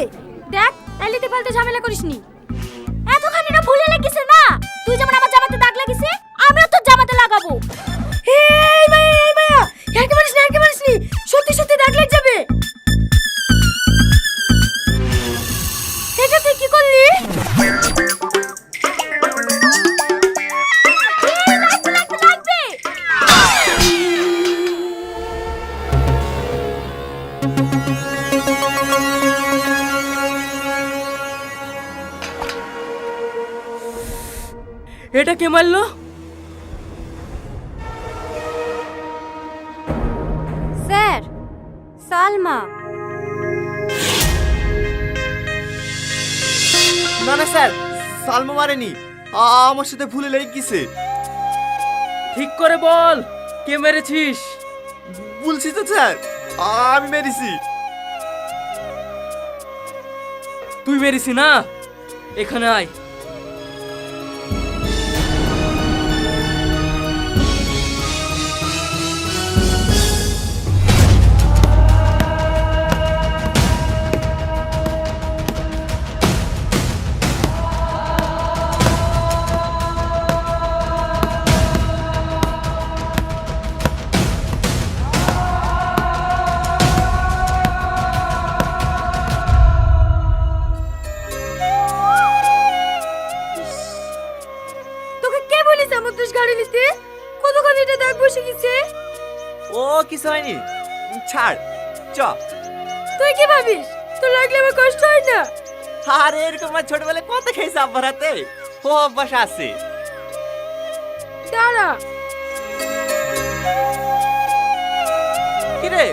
দে। দেখ এলিতে ফালতু ঝামেলা করিসনি। এতখানি না ভুলে লেগেছে না, তুই যেমন আমার জামাতে দাগ লাগিছে আমিও তোর জামাতে লাগাবো। এই মায়া একে মারিসনি, সত্যি সত্যি দাগ লেগে যাবে। এটা তুই কি করলি? লাগবে। এটা কে মারলো? স্যার, সালমা। না না স্যার, সালমা মারেনি, আমার সাথে ভুলে লেগে গেছে। ঠিক করে বল, কে মেরেছিস? বলছি তো স্যার, আমি মেরেছি। তুই মেরেছি না? এখানে আয়। তোকে কে বলিস আমার দোষ গাড়ি নিতে? কতক্ষণ এটা দাগ বসে গেছে। ও কিছু হয়নি, ছাড় চ। তুই কি ভাবিস তোর লাগলে আমার কষ্ট হয় না? আরে এরকম আমার ছোটবেলায় কত খেয়েছে আব্বার হাতে, ও অভ্যাস আছে। দাঁড়া। কিরে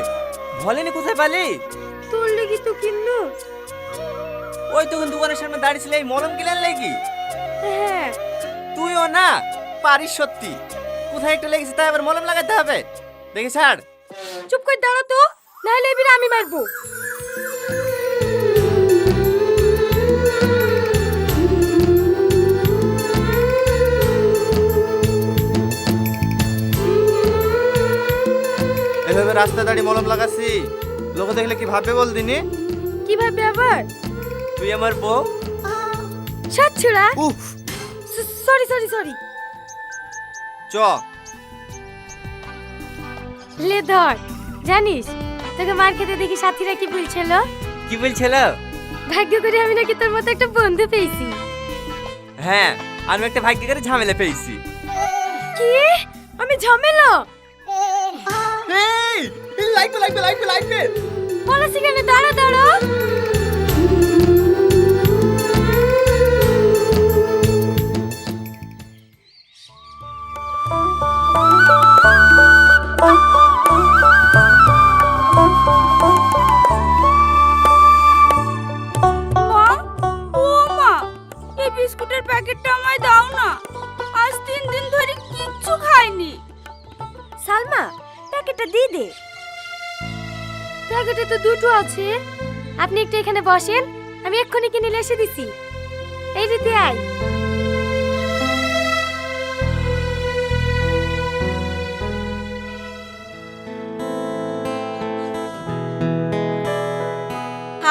বলেনি কোথায় পালি? তোর লেগে তো কিনলো। ওই তখন দোকানের সামনে দাঁড়িয়েছিল এই মলম কিলার লেগি। হ্যাঁ। তুইও না পারিস সত্যি, কোথায় একটা লেগেছে তাই আবার মলম লাগাতে হবে। দেখে ছাড়। চুপ করে দাঁড়া তো, নাহলে এবার আমি মারবো। এভাবে রাস্তা দাঁড়িয়ে মলম লাগাচ্ছি, লোক দেখলে কি ভাববে বল দিনি? কি ভাববে আবার? তুই আমার বউ। সাচ্ছুরা। উফ, সরি সরি সরি। চ। লে ধর। জানিস তোকে মার খেতে দেখি সাথীরা কি বলছিল? কি বলছিল? ভাগ্য করে আমি নাকি তোর মতো একটা বন্ধু পেয়েছি। হ্যাঁ, আমি একটা ভাগ্য করে ঝামেলা পেয়েছি। কি? আমি ঝামেলা? এই লাগবে। বলেছি কেন? দাঁড়া দাঁড়া। এই বিস্কুটের প্যাকেটটা আমায় দাও না, আজ 3 দিন ধরে কিচ্ছু খাইনি। সালমা, প্যাকেটটা দিয়ে দে। প্যাকেটে তো দুটো আছে। আপনি একটু এখানে বসেন, আমি এক্ষুনি কিনে এসে দিছি। এই দিতে আয়।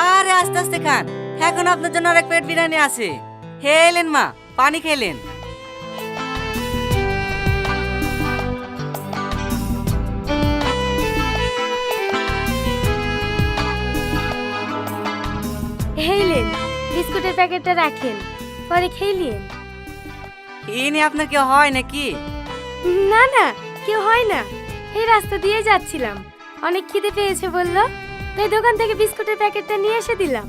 আরে আস্তে আস্তে খান, এখন আপনার জন্য আরেক প্লেট বিরিয়ানি আছে। খেলেন মা, পানি খেলেন। হেইলেন, বিস্কুটের প্যাকেটটা রাখেন, পরে খেলিয়েন। ইনি আপনার কেউ হয় নাকি? না না, কেউ হয় না। এই রাস্তা দিয়ে যাচ্ছিলাম, অনেক খিদে পেয়েছে বললো, তাই দোকান থেকে বিস্কুটের প্যাকেটটা নিয়ে এসে দিলাম।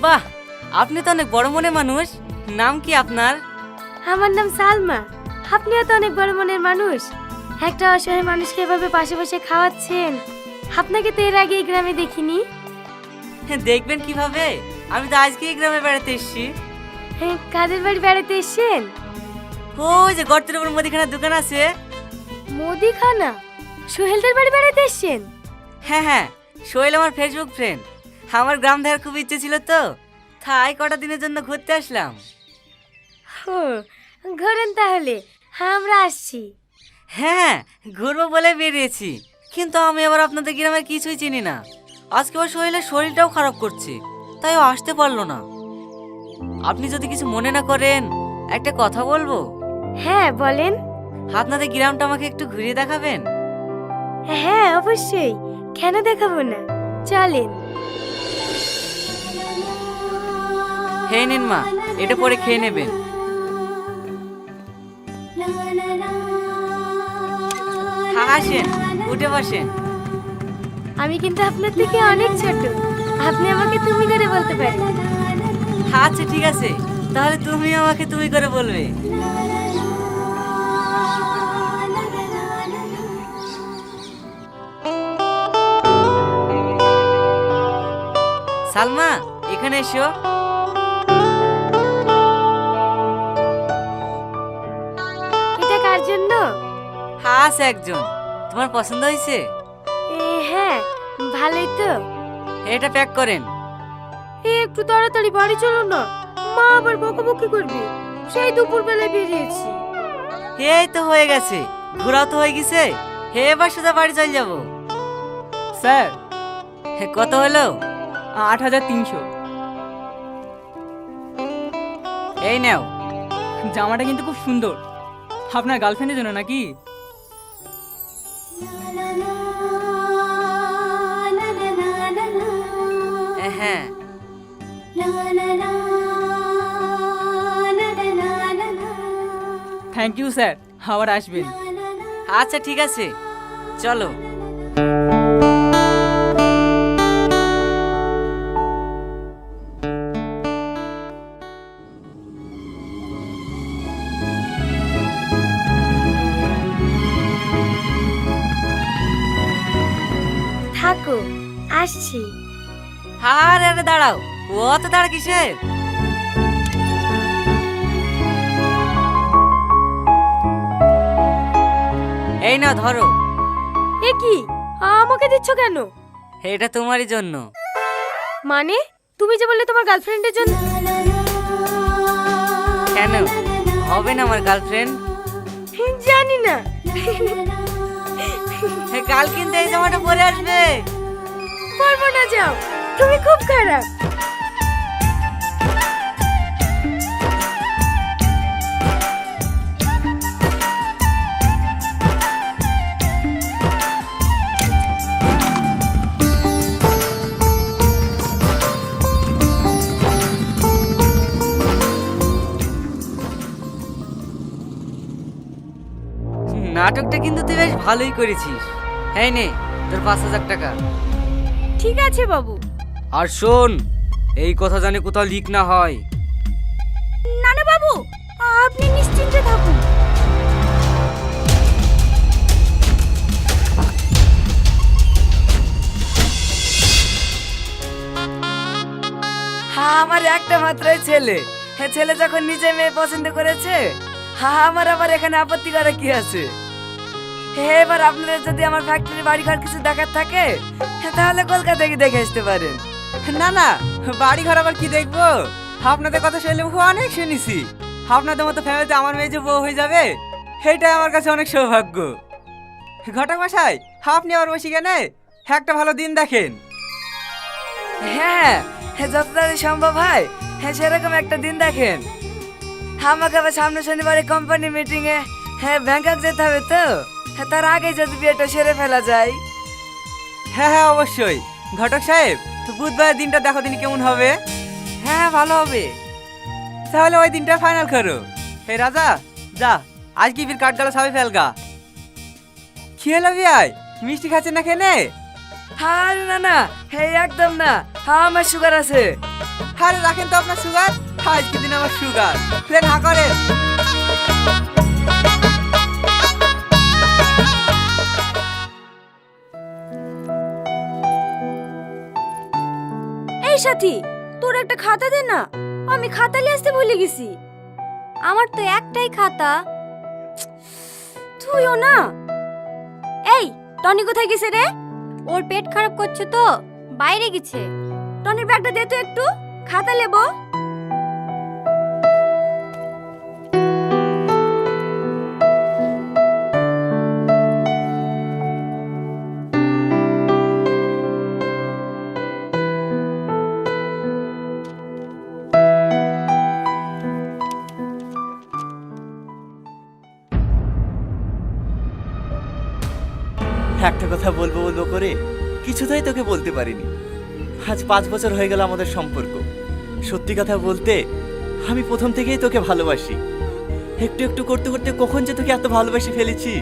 বাহ, আপনি তো অনেক বড় মনের মানুষ। নাম কি আপনার? আমার নাম সালমা। আপনিও তো অনেক বড় মনের মানুষ, একটা অসহায় মানুষকে এভাবে পাশে বসে খাওয়াচ্ছেন। আপনাকে তো এর আগে এই গ্রামে দেখিনি। দেখবেন কিভাবে, আমি তো আজকে এই গ্রামে বেড়াতে এসেছি। হ্যাঁ, কাদের বাড়ি বেড়াতে এসেছেন? ওই যে গর্তের উপর মুদিখানার দোকান আছে। মুদিখানা? সোহেলদের বাড়ি বেড়াতে এসেছেন? হ্যাঁ হ্যাঁ, সোহেল আমার ফেসবুক ফ্রেন্ড। আমার গ্রাম দেখার খুব ইচ্ছে ছিল তো, তাই কটা দিনের জন্য ঘুরতে আসলাম। ও, ঘোরেন তাহলে, হ্যাঁ আমরা আসছি। হ্যাঁ, ঘুরবো বলে বেরিয়েছি, কিন্তু আমি আবার আপনাদের গ্রামের কিছুই চিনি না। আজকে ওর সোহেলের শরীরটাও খারাপ করছে, তাই ও আসতে পারলো না। আপনি যদি কিছু মনে না করেন একটা কথা বলবো। হ্যাঁ বলেন। আপনাদের গ্রামটা আমাকে একটু ঘুরিয়ে দেখাবেন? হ্যাঁ অবশ্যই, কেন দেখাবো না, চলেন। খেয়ে নিন মা, এটা পরে খেয়ে নেবেন। আসেন, উঠে বসেন। আমি কিন্তু আপনার থেকে অনেক ছোট, আপনি আমাকে তুমি করে বলতে পারেন। আচ্ছা ঠিক আছে, তাহলে তুমি আমাকে তুমি করে বলবে। সালমা, এখানে এসো। এটা কার জন্য? আছে একজন, তোমার পছন্দ হয়েছে? হ্যাঁ ভালোই তো। এটা প্যাক করেন। একটু তাড়াতাড়ি বাড়ি চলো না, মা আবার বকাবকি করবে, সেই দুপুর বেলায় বেরিয়েছি। এই তো হয়ে গেছে, ঘোরাও তো হয়ে গেছে, এবার সোজা বাড়ি চলে যাবো। স্যার, কত হলো? 8300। এই নাও। জামাটা কিন্তু খুব সুন্দর, আপনার গার্লফ্রেন্ডের জন্য নাকি? হ্যাঁ। থ্যাংক ইউ স্যার, আবার আসবেন। আচ্ছা ঠিক আছে, চলো। থাকো, আসছি। আরে আরে দাঁড়াও, অত দাঁড়া কিসের? এই না ধরো। এ কি, আমাকে দিচ্ছ কেন? এটা তোমারই জন্য। মানে তুমি যে বললে তোমার গার্লফ্রেন্ডের জন্য। কেন হবে না আমার গার্লফ্রেন্ড? জানি না। কাল কিন্তু এই জামাটা পরে আসবে। পারবো না, যাও, তুমি খুব খারাপ। নাটকটা কিন্তু তুই বেশ ভালোই করেছিস। এই নে তোর 5000 টাকা। ঠিক আছে বাবু। আর শোন, এই কথা জানি কোথাও লিক না হয়। না না বাবু, আপনি নিশ্চিন্তে থাকুন। হ্যাঁ, আমার একটা মাত্রই ছেলে। হ্যাঁ, ছেলে যখন নিজে মেয়ে পছন্দ করেছে, হ্যাঁ আমার আবার এখানে আপত্তি করা কি আছে? হ্যাঁ, এবার আপনাদের যদি আমার ফ্যাক্টরি বাড়িঘর কিছু দেখার থাকে, তাহলে কলকাতা গিয়ে দেখে আসতে পারেন। না না, বাড়ি ঘর আবার কি দেখবো? আপনাদের কথা শুনলে অনেক শুনেছি। আপনাদের মতো ফ্যামিলিতে আমার মেয়ে যে বউ হয়ে যাবে, সেটাই আমার কাছে অনেক সৌভাগ্য। ঘটক মশাই, আপনি আবার বসে কেন? একটা ভালো দিন দেখেন। হ্যাঁ হ্যাঁ, যত তাড়াতাড়ি সম্ভব হয়, হ্যাঁ সেরকম একটা দিন দেখেন। আমাকে আবার সামনে শনিবারে কোম্পানি মিটিং এ হ্যাঁ ব্যাংকক যেতে হবে তো, হ্যাঁ তার আগে যদি বিয়েটা সেরে ফেলা যায়। হ্যাঁ হ্যাঁ অবশ্যই। ঘটক সাহেব, তো বুধবারের দিনটা দেখো দিন কেমন হবে। হ্যাঁ ভালো হবে। তাহলে ওই দিনটা ফাইনাল করো। হে রাজা, যা আজ কি ফির কাঠ গালা সবাই ফেলগা। খেয়ে লবি আয়, মিষ্টি খাচ্ছেন না খেনে? আর না না, হ্যাঁ একদম না, হ্যাঁ আমার সুগার আছে। আরে রাখেন তো আপনার সুগার, আজকে দিন আমার সুগার। প্লেন হা করে। এই সাথী, তোর একটা খাতা দে না, আমি খাতা নিয়ে আসতে ভুলে গেছি। আমার তো একটাই খাতা। তুইও না। এই টনি কোথায় গেছে রে? ওর পেট খারাপ করছে তো, বাইরে গেছে। টনির ব্যাগটা দে তো একটু, খাতা নেবো। একটা কথা বলবো বলবো করে কিছুতেই তোকে বলতে পারিনি। আজ 5 বছর হয়ে গেল আমাদের সম্পর্ক। সত্যি কথা বলতে আমি প্রথম থেকেই তোকে ভালোবাসি। একটু একটু করতে করতে কখন যে তোকে এত ভালোবাসি ফেলেছি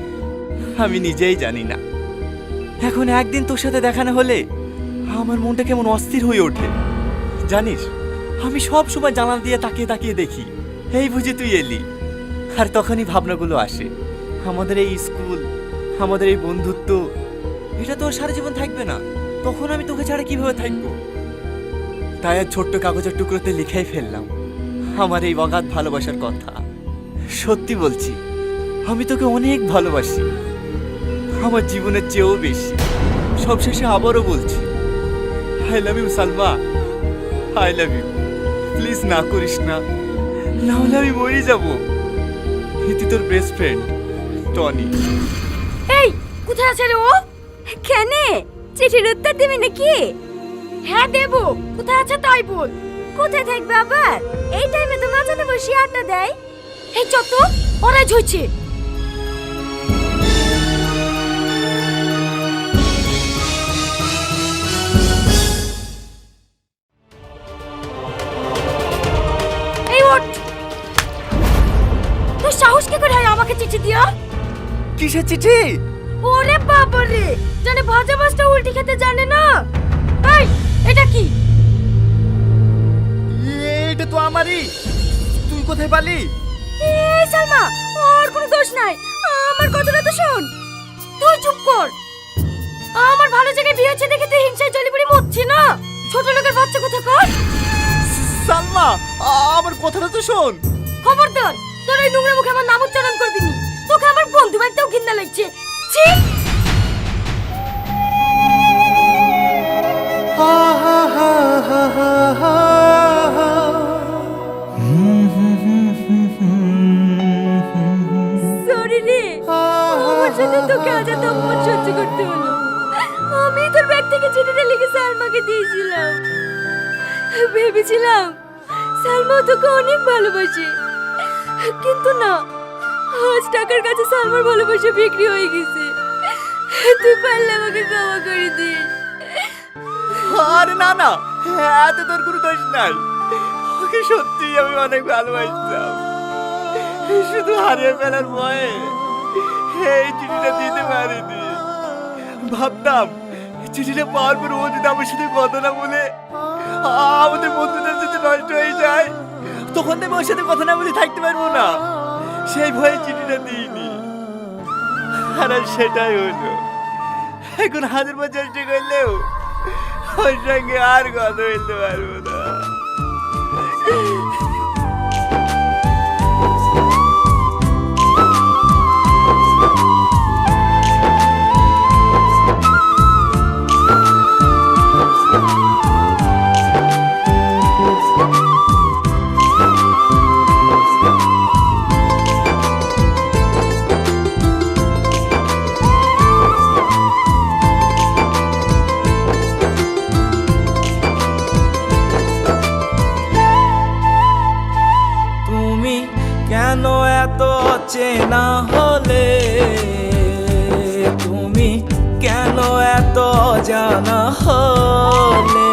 আমি নিজেই জানি না। এখন একদিন তোর সাথে দেখা না হলে আমার মনটা কেমন অস্থির হয়ে ওঠে জানিস। আমি সব সময় জানালা দিয়ে তাকিয়ে তাকিয়ে দেখি, এই বুঝি তুই এলি। আর তখনই ভাবনাগুলো আসে, আমাদের এই স্কুল, আমাদের এই বন্ধুত্ব, এটা তো আর সারা জীবন থাকবে না। তখন আমি তোকে ছাড়া কিভাবে থাকবো? তাই আর ছোট্ট কাগজের টুকরোতে লিখেই ফেললাম আমার এই অগাধ ভালোবাসার কথা। সত্যি বলছি, আমি তোকে অনেক ভালোবাসি, আমার জীবনের চেয়েও বেশি। সবশেষে আবারও বলছি, I love you Salma, I love you. Please না করিস না, না হলে আমি মরে যাবো। তুই তোর বেস্ট ফ্রেন্ড টনি। এই কোথায় আছে রে ও? কেনে চিঠির উত্তর দিবি নাকি? হ্যাঁ দেবো। কোথায় আছে তাই বল। কোথায় থাকবে আবার? এই টাইমে তো মাঝখানে বসে আড্ডা দেয়। এই চত্ব ওরাই ঝইছে। এই ওঠ, তোর সাহস কি করে হয় আমাকে চিঠি দিয়া? কিসের চিঠি? ওরে বাবা রে, জানে ভাজা মাছটা উল্টি খেতে জানে না। এই এটা কি? এটা তো আমারই। তুই কোথায় পালি? এই সালমা, ওর কোনো দোষ নাই, আমার কথাটা তো শোন। তুই চুপ কর। আমার ভালো জায়গায় বিয়ে হচ্ছে দেখে তুই হিংসায় জ্বলে পড়ে মরছিস না? ছোট লোকের বাচ্চা কোথাকার। সালমা, আমার কথাটা তো শোন। খবরদার, তোর এই নোংরা মুখে আমার নাম উচ্চারণ করবি নি। তোকে আমার বন্ধু বাড়িতেও ঘৃণা লাগছে। ছি। সরি রে, আমার সাথে তোকে আজ এত অপমান সহ্য করতে হলো। আমি তোর ব্যাগ থেকে চিঠিটা লিখে সালমাকে দিয়েছিলাম। ভেবেছিলাম সালমা তোকে অনেক ভালোবাসে, কিন্তু না, আজ টাকার কাছে সালমার ভালোবাসা বিক্রি হয়ে গেছে। তুই পারলে আমাকে ক্ষমা করে দিস। আরে না না, এত তোর কোনো দোষ নাই। ওকে সত্যিই আমি অনেক ভালোবাসতাম, শুধু হারিয়ে ফেলার ভয়ে এই চিঠিটা দিতে পারিনি। ভাবতাম চিঠিটা পাওয়ার পর ও যদি আমার সাথে কথা না বলে আমাদের বন্ধুদের যদি নষ্ট হয়ে যায়, তখন তো আমি ওর সাথে কথা না বলে থাকতে পারবো না। সেই ভয়ে চিঠিটা দিইনি। আর আজ সেটাই হলো। এখন 1000বার চেষ্টা করলেও ওর সঙ্গে আর কথা বলতে পারবো না। কেন এত চেনা হলে, তুমি কেন এত জানা হলে,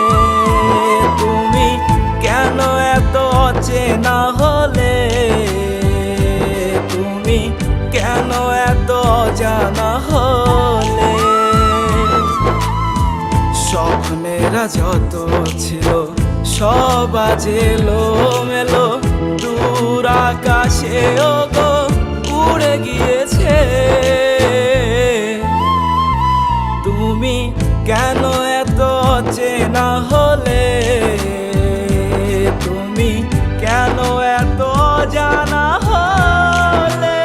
তুমি কেন এত চেনা হলে, তুমি কেন এত জানা হলে। স্বপ্নেরা যত ছিল সব আজ এলো মেলো, দূর আকাশে ওগো উড়ে গিয়েছে। তুমি কেন এত চেনা হলে, তুমি কেন এত জানা হলে।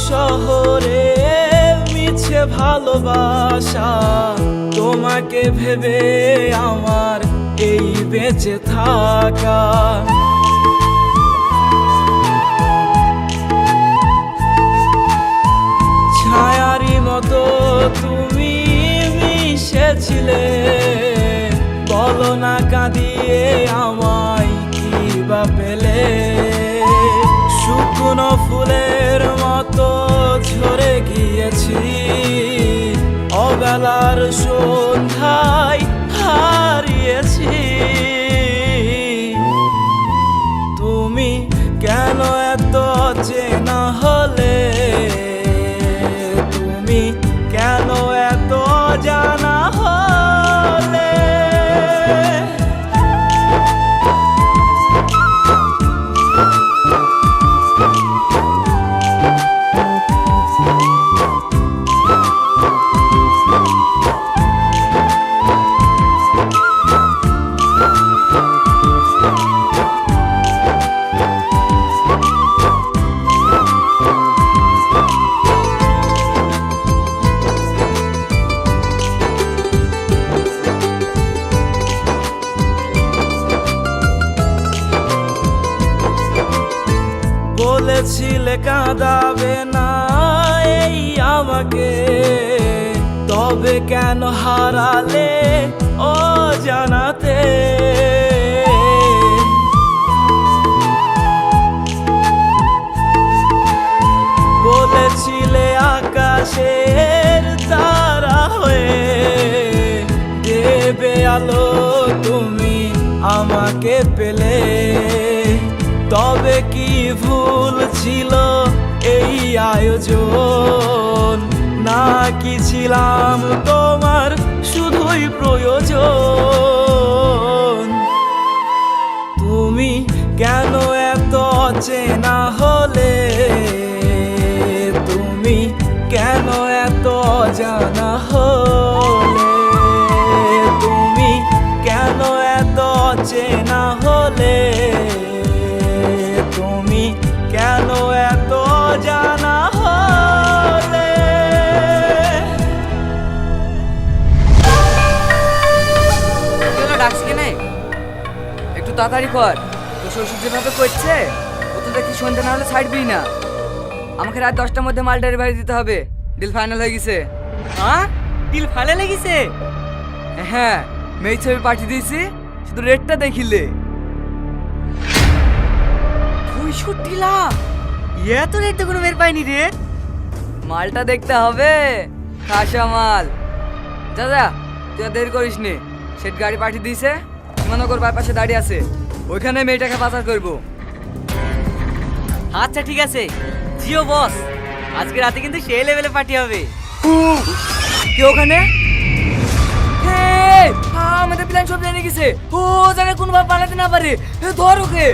শহরে মিছে ভালোবাসা, তোমাকে ভেবে আমার এই বেঁচে থাকা। ছায়ারি মতো তুমি মিশেছিলে, বলো না কাঁদিয়ে আমায় কি বা পেলে। শুকনো ফুলের মতো ঝরে গিয়েছি, অবেলার সন্ধ্যায় হারিয়েছি। তুমি কেন এত চেনা হলে, তুমি কেন এত জানা হলে। বলেছিলে কাঁদাবে না এই আমাকে, তবে কেন হারালে ও জানাতে। বলেছিলে আকাশের তারা হয়ে দেবে আলো তুমি আমাকে পেলে। তবে কি ভুল ছিল এই আয়োজন, না কি ছিলাম তোমার শুধুই প্রয়োজন। তুমি কেন এত চেনা হলে, তুমি কেন এত জানা হলে। তুমি কেন এত চেনা হলে, তুমি কেন এত জানা হলে। ডাকছি কেনে, একটু তাড়াতাড়ি কর। তো শ্বশুর যেভাবে করছে ও তো দেখি সন্ধ্যা না হলে ছাড়বি না। আমাকে রাত 10টার মধ্যে মাল ডেলিভারি দিতে হবে। ডিল ফাইনাল হয়ে গেছে। হ্যাঁ, ডিল ফাইনাল হয়ে গেছে? হ্যাঁ, মেয়ে ছবি পাঠিয়ে দিয়েছি, শুধু রেটটা দেখিলে। 65 লাখ? এত রেট তো কোনো বের পাইনি রে। মালটা দেখতে হবে, খাসা মাল। দাদা তুই আর দেরি করিস নি, সেট গাড়ি পাঠিয়ে দিয়েছে, বিমাননগর বাইপাসে দাঁড়িয়ে আছে, ওইখানে মেয়েটাকে পাচার করবো। আচ্ছা ঠিক আছে, জিও বস, আজকে রাতে কিন্তু সেই লেভেলে পার্টি হবে। কে ওখানে? আমাদের প্ল্যান সব জেনে গেছে। ও জানে কোনোভাবে পালাতে না পারে, ধর ওকে।